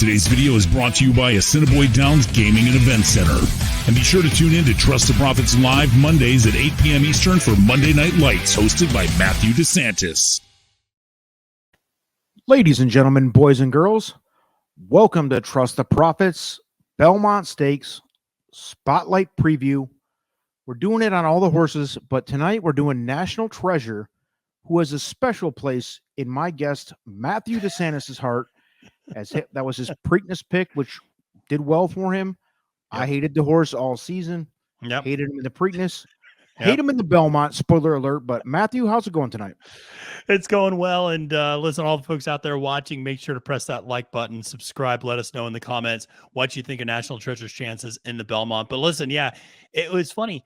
Today's video is brought to you by Assiniboine Downs Gaming and Event Center. And be sure to tune in to Trust the Profits Live Mondays at 8 p.m. Eastern for Monday Night Lights, hosted by Matthew DeSantis. Ladies and gentlemen, boys and girls, welcome to Trust the Profits Belmont Stakes Spotlight Preview. We're doing it on all the horses, but tonight we're doing National Treasure, who has a special place in my guest Matthew DeSantis' heart, as that was his Preakness pick, which did well for him. Yep. I hated the horse all season. Yep. Hated him in the Preakness. Yep. Hate him in the Belmont, spoiler alert. But Matthew, how's it going tonight? It's going well. And listen, all the folks out there watching, make sure to press that like button, subscribe, let us know in the comments what you think of National Treasure's chances in the Belmont. But listen, yeah, it was funny.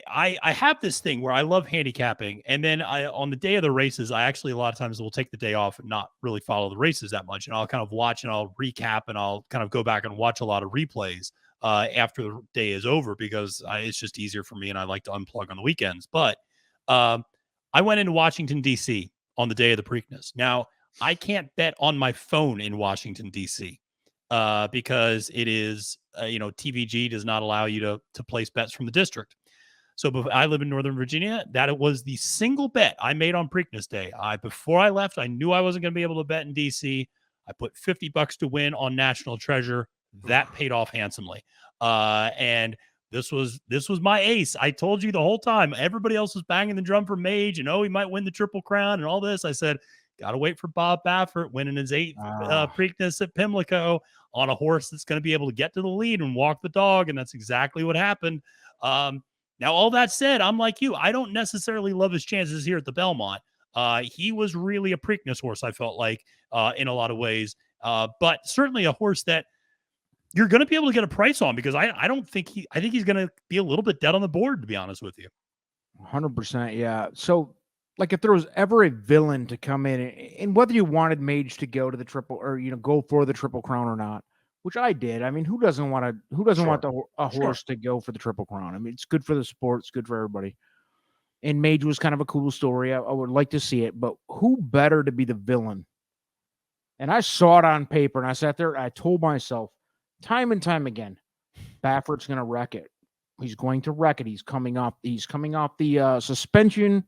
I have this thing where I love handicapping, and then on the day of the races, I actually a lot of times will take the day off and not really follow the races that much, and I'll kind of watch and I'll recap and I'll kind of go back and watch a lot of replays after the day is over, because it's just easier for me and I like to unplug on the weekends. But I went into Washington, D.C. on the day of the Preakness. Now, I can't bet on my phone in Washington, D.C. Because it is, TVG does not allow you to place bets from the district. So I live in Northern Virginia. That was the single bet I made on Preakness Day. Before I left, I knew I wasn't going to be able to bet in D.C. I put $50 to win on National Treasure. That paid off handsomely. And this was my ace. I told you the whole time. Everybody else was banging the drum for Mage, and he might win the Triple Crown and all this. I said, got to wait for Bob Baffert winning his 8th Preakness at Pimlico on a horse that's going to be able to get to the lead and walk the dog, and that's exactly what happened. Now, all that said, I'm like you. I don't necessarily love his chances here at the Belmont. He was really a Preakness horse, I felt like, in a lot of ways. But certainly a horse that you're going to be able to get a price on, because I think he's going to be a little bit dead on the board, to be honest with you. 100%, yeah. So, like, if there was ever a villain to come in, and whether you wanted Mage to go to the triple, or go for the Triple Crown or not, which I did. I mean, who doesn't want a horse to go for the Triple Crown? I mean, it's good for the sport. It's good for everybody. And Mage was kind of a cool story. I would like to see it, but who better to be the villain? And I saw it on paper, and I sat there. I told myself time and time again, Baffert's going to wreck it. He's going to wreck it. He's coming off the suspension.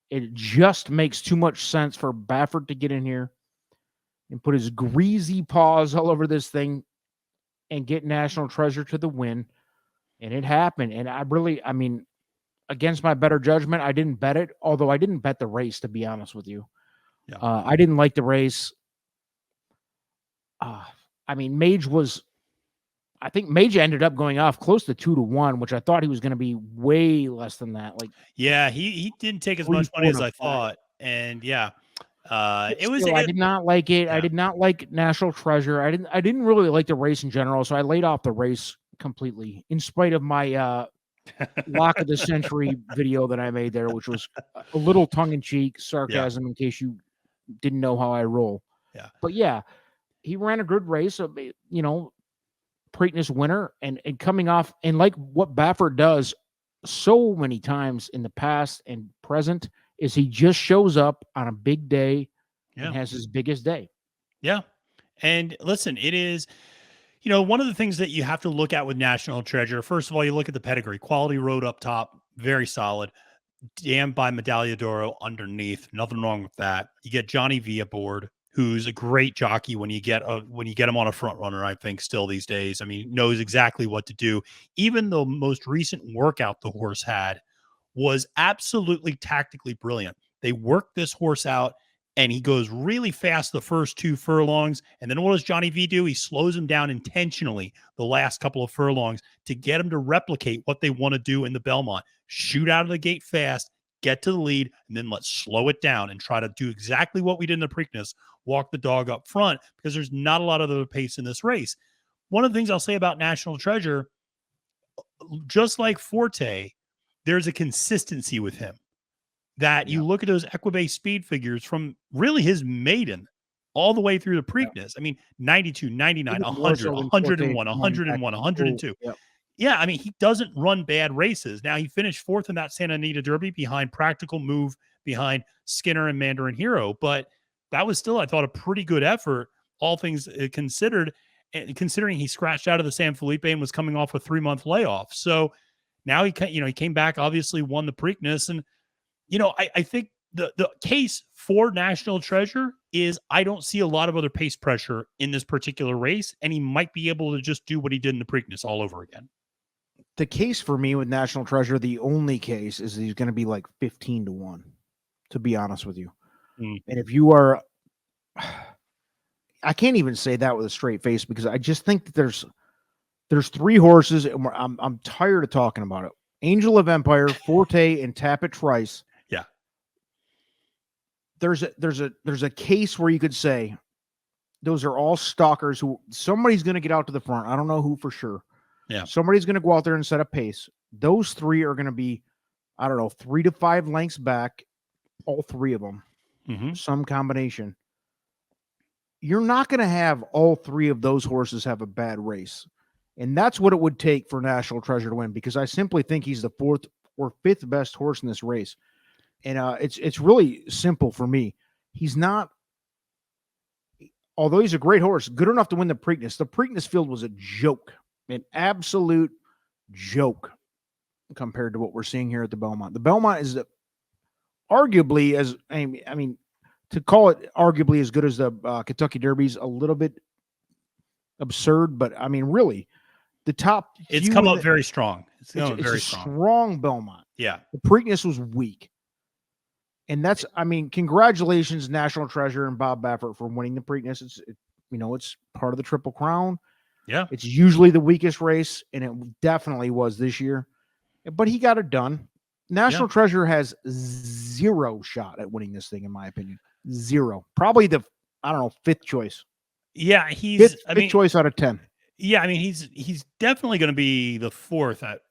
It just makes too much sense for Baffert to get in here and put his greasy paws all over this thing and get National Treasure to the win. And it happened. And I mean, against my better judgment, I didn't bet it, although I didn't bet the race, to be honest with you. Yeah. I didn't like the race. I mean, I think Mage ended up going off close to 2-1, which I thought he was going to be way less than that. Like, yeah, he didn't take as much money as I thought. And yeah. I did not like it. Yeah. I did not like National Treasure. I didn't really like the race in general, so I laid off the race completely, in spite of my lock of the century video that I made there, which was a little tongue-in-cheek sarcasm, in case you didn't know how I roll. Yeah. But yeah, he ran a good race, Preakness winner, and coming off, and like what Baffert does so many times in the past and present, is he just shows up on a big day and has his biggest day. Yeah. And listen, it is, one of the things that you have to look at with National Treasure, first of all, you look at the pedigree. Quality road up top, very solid. Damned by Medaglia d'Oro underneath. Nothing wrong with that. You get Johnny V aboard, who's a great jockey when you get him on a front runner, I think, still these days. I mean, knows exactly what to do. Even the most recent workout the horse had was absolutely tactically brilliant. They worked this horse out, and he goes really fast the first 2 furlongs. And then what does Johnny V do? He slows him down intentionally the last couple of furlongs to get him to replicate what they want to do in the Belmont. Shoot out of the gate fast, get to the lead, and then let's slow it down and try to do exactly what we did in the Preakness, walk the dog up front, because there's not a lot of other pace in this race. One of the things I'll say about National Treasure, just like Forte, there's a consistency with him that you look at those Equibase speed figures from really his maiden all the way through the Preakness. I mean, 92, 99, 100, 101, 101, 102. Yeah, I mean, he doesn't run bad races. Now, he finished 4th in that Santa Anita Derby behind Practical Move, behind Skinner and Mandarin Hero, but that was still, I thought, a pretty good effort. all things considered, and considering he scratched out of the San Felipe and was coming off a 3-month layoff. So now he came back, obviously won the Preakness. And, I think the case for National Treasure is I don't see a lot of other pace pressure in this particular race, and he might be able to just do what he did in the Preakness all over again. The case for me with National Treasure, the only case is he's going to be like 15-1, to be honest with you. And if you are, I can't even say that with a straight face, because I just think that there's 3 horses, and I'm tired of talking about it. Angel of Empire, Forte, and Tapit Trice. Yeah. There's a case where you could say those are all stalkers who somebody's going to get out to the front. I don't know who for sure. Yeah. Somebody's going to go out there and set a pace. Those 3 are going to be, I don't know, 3 to 5 lengths back, all 3 of them, some combination. You're not going to have all 3 of those horses have a bad race. And that's what it would take for National Treasure to win, because I simply think he's the 4th or 5th best horse in this race. And it's really simple for me. He's not, although he's a great horse, good enough to win the Preakness. The Preakness field was a joke, an absolute joke compared to what we're seeing here at the Belmont. The Belmont is arguably, as I mean, to call it arguably as good as the Kentucky Derby is a little bit absurd, but I mean, really, the top. It's come up very strong. It's very strong Belmont. Yeah, the Preakness was weak. And that's, I mean, congratulations, National Treasure and Bob Baffert, for winning the Preakness. It's part of the Triple Crown. Yeah. It's usually the weakest race, and it definitely was this year. But he got it done. National Treasure has 0 shot at winning this thing, in my opinion. 0. Probably the, 5th choice. Yeah, he's fifth choice out of 10. Yeah, I mean, he's definitely going to be the 4th at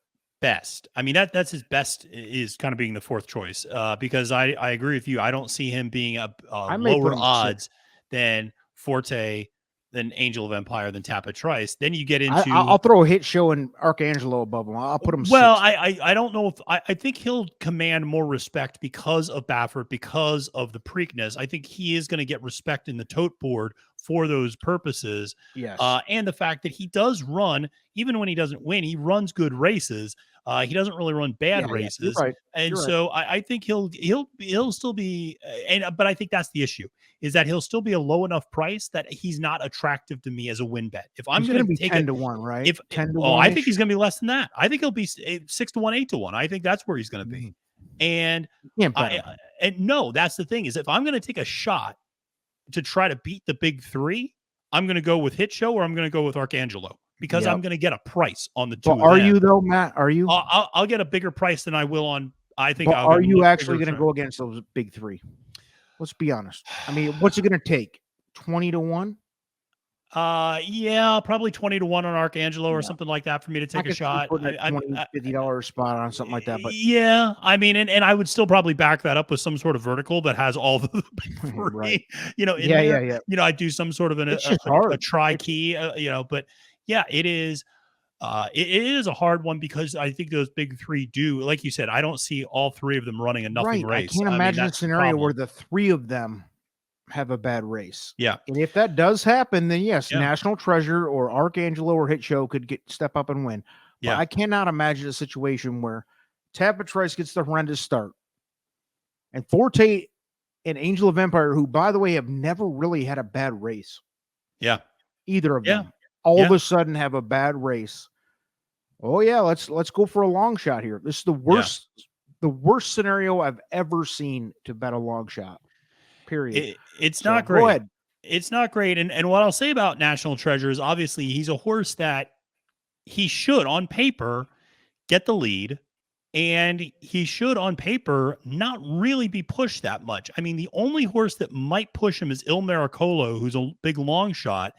best. I mean, that's his best, is kind of being the 4th choice, because I agree with you. I don't see him being a lower odds than Forte, than Angel of Empire, than Tapit Trice. Then you get into, I'll throw a Hit Show and Arcangelo above him. I'll put him. Well, 6th. I don't know if I think he'll command more respect because of Baffert, because of the Preakness. I think he is going to get respect in the tote board for those purposes. Yes. And the fact that he does run, even when he doesn't win, he runs good races. He doesn't really run bad races. You're right. And you're so right. I think he'll still be, but I think that's the issue, is that he'll still be a low enough price that he's not attractive to me as a win bet. If I'm going to be take 10-1, right? If 10-1, I think he's going to be less than that. I think he'll be 6-1, 8-1. I think that's where he's going to be. And no, that's the thing, is if I'm going to take a shot to try to beat the big 3, I'm going to go with Hit Show, or I'm going to go with Arcangelo, because I'm going to get a price on the 2. Well, are you though, Matt? Are you? I'll get a bigger price than I will on. I think. Are you actually going to go against those big 3? Let's be honest. I mean, what's it going to take? 20-1? Yeah, probably 20-1 on Arcangelo or something like that for me to take a shot. $50 spot on something like that. But yeah, I mean, and I would still probably back that up with some sort of vertical that has all the big 3, right. Yeah. I do some sort of a try key, but yeah, it is. It is a hard one, because I think those big 3 do, like you said, I don't see all 3 of them running a nothing race. I can't imagine a scenario where the 3 of them have a bad race. Yeah. And if that does happen, then yes, National Treasure or Arcangelo or Hit Show could step up and win. But I cannot imagine a situation where Tapit Trice gets the horrendous start, and Forte and Angel of Empire, who, by the way, have never really had a bad race. Yeah. Either of them. All of a sudden have a bad race. Oh yeah, let's go for a long shot here. This is the worst scenario I've ever seen to bet a long shot. Period. It's not great. Go ahead. It's not great. And what I'll say about National Treasure is, obviously he's a horse that he should, on paper, get the lead, and he should, on paper, not really be pushed that much. I mean, the only horse that might push him is Il Miracolo, who's a big long shot.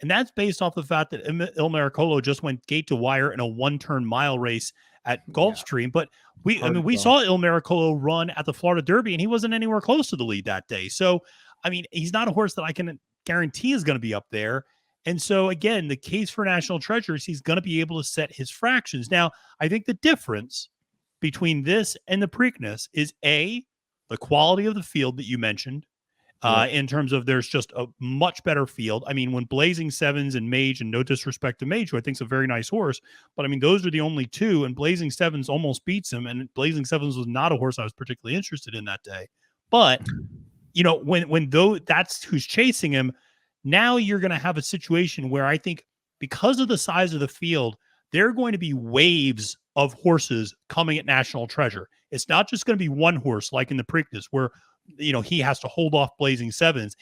And that's based off the fact that Il Miracolo just went gate to wire in a 1-turn mile race at Gulfstream. But we saw Il Miracolo run at the Florida Derby, and he wasn't anywhere close to the lead that day. So, I mean, he's not a horse that I can guarantee is going to be up there. And so, again, the case for National Treasure is he's going to be able to set his fractions. Now, I think the difference between this and the Preakness is, A, the quality of the field that you mentioned, in terms of there's just a much better field. I mean, when Blazing Sevens and Mage, and no disrespect to Mage, who I think is a very nice horse, but I mean, those are the only two, and Blazing Sevens almost beats him, and Blazing Sevens was not a horse I was particularly interested in that day. But, you know, when though that's who's chasing him, now you're going to have a situation where I think because of the size of the field, there are going to be waves of horses coming at National Treasure. It's not just going to be one horse like in the Preakness where, you know, he has to hold off Blazing Sevens.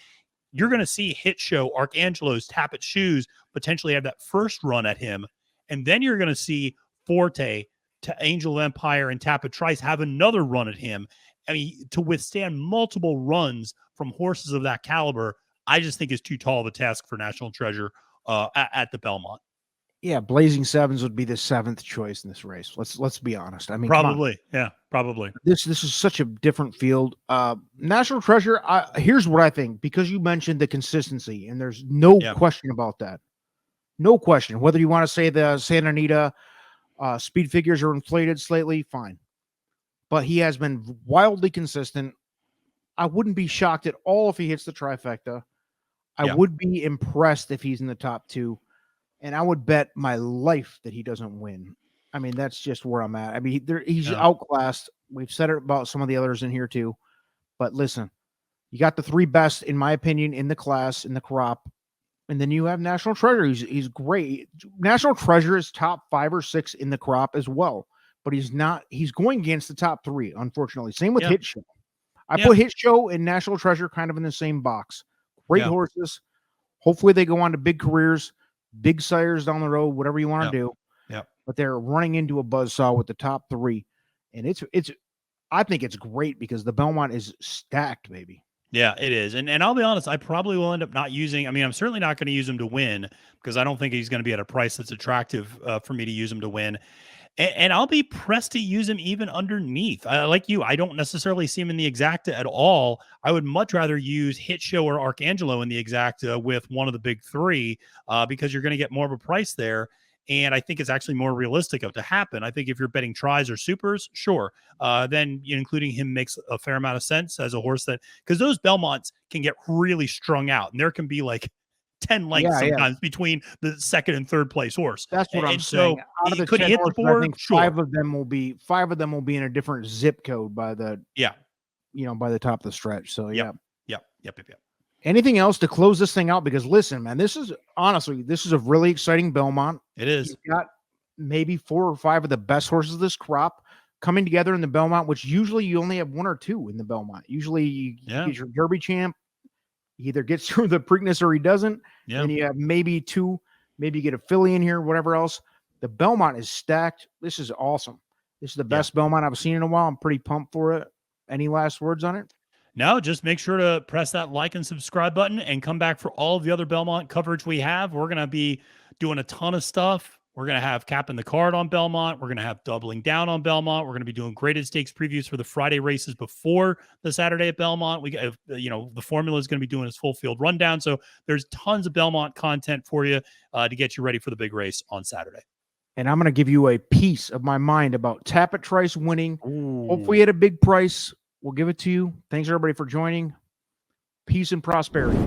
You're going to see Hit Show, Arcangelo's, Tapit Shoes potentially have that first run at him. And then you're going to see Forte, to Angel Empire, and Tapit Trice have another run at him. I mean, to withstand multiple runs from horses of that caliber, I just think is too tall of a task for National Treasure at the Belmont. Yeah, Blazing Sevens would be the 7th choice in this race. Let's be honest. I mean, probably, yeah, probably. This is such a different field. National Treasure. Here's what I think, because you mentioned the consistency, and there's no question about that. No question. Whether you want to say the Santa Anita speed figures are inflated slightly, fine, but he has been wildly consistent. I wouldn't be shocked at all if he hits the trifecta. I would be impressed if he's in the top 2. And I would bet my life that he doesn't win. I mean, that's just where I'm at. I mean, he's outclassed. We've said it about some of the others in here too. But listen, you got the 3 best, in my opinion, in the class, in the crop. And then you have National Treasure. He's great. National Treasure is top 5 or 6 in the crop as well. But he's not. He's going against the top 3, unfortunately. Same with Hit Show. I put Hit Show and National Treasure kind of in the same box. Great horses. Hopefully they go on to big careers. Big sires down the road, whatever you want to do. But they're running into a buzzsaw with the top 3. And I think it's great because the Belmont is stacked, baby. Yeah, it is. And I'll be honest, I probably will end up not using, I mean, I'm certainly not going to use him to win because I don't think he's going to be at a price that's attractive for me to use him to win. And I'll be pressed to use him even underneath. Like you, I don't necessarily see him in the exacta at all. I would much rather use Hit Show or Arcangelo in the exacta with one of the big 3 because you're going to get more of a price there. And I think it's actually more realistic of to happen. I think if you're betting tries or supers, sure. Then including him makes a fair amount of sense as a horse that, because those Belmonts can get really strung out and there can be like 10 lengths sometimes between the 2nd and 3rd place horse. That's what I'm saying. Out of the could 10 hit horses, the board. I think sure. 5 of them will be in a different zip code by the by the top of the stretch. So Yep. Anything else to close this thing out? Because listen, man, this is a really exciting Belmont. It is. You've got maybe 4 or 5 of the best horses of this crop coming together in the Belmont, which usually you only have 1 or 2 in the Belmont. Usually you get your Derby champ. He either gets through the Preakness or he doesn't. Yeah. And you have maybe 2, maybe you get a filly in here, whatever else. The Belmont is stacked. This is awesome. This is the best Belmont I've seen in a while. I'm pretty pumped for it. Any last words on it? No, just make sure to press that like and subscribe button and come back for all of the other Belmont coverage we have. We're going to be doing a ton of stuff. We're going to have capping the card on Belmont. We're going to have doubling down on Belmont. We're going to be doing graded stakes previews for the Friday races before the Saturday at Belmont. We got, the formula is going to be doing its full field rundown. So there's tons of Belmont content for you to get you ready for the big race on Saturday. And I'm going to give you a piece of my mind about Tapit Trice winning. Ooh. Hopefully at a big price. We'll give it to you. Thanks everybody for joining. Peace and prosperity.